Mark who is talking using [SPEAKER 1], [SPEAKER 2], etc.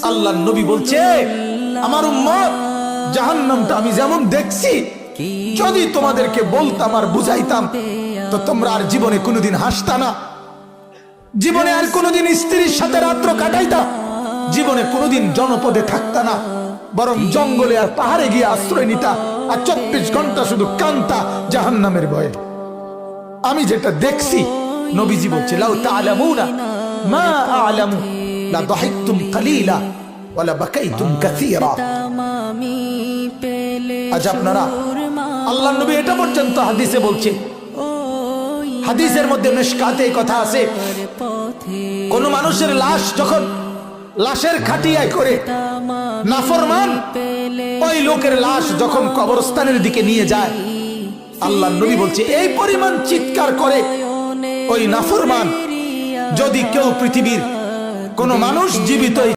[SPEAKER 1] আল্লাহর নবী বলছে, আমার উম্মত জাহান্নামটা আমি যেমন দেখছি, যদি তোমাদেরকে বলতাম আর বুঝাইতাম তো তোমরা আর জীবনে কোনোদিন হাসতা না, জীবনে আর কোনোদিন স্ত্রীর সাথে রাত্র কাটাইতা, জীবনে কোনোদিন জনপদে থাকতা না, বরং জঙ্গলে আর পাহাড়ে গিয়ে আশ্রয় নিতা, আর 24 ঘন্টা শুধু কান্তা জাহান্নামের ভয়ে। আমি যেটা দেখছি, নবীজি বলছে, লাউ তা'লামুনা মা আ'লামু লা দাহিকতুম কালিলা ওয়া লা বাকাইতুম কাসীরা। আজ আপনারা, আল্লাহর নবী এটা পর্যন্ত হাদিসে বলছে, হাদিসের মধ্যে মিশকাতে এই কথা আছে, কোন মানুষের লাশ যখন লাশের খাটিয়ায় করে নাফরমান ওই লোকের লাশ যখন কবরস্থানের দিকে নিয়ে যায়, আল্লাহর নবী বলছে এই পরিমাণ চিৎকার করে ওই নাফরমান, যদি কেউ পৃথিবীর কোন মানুষ জীবিত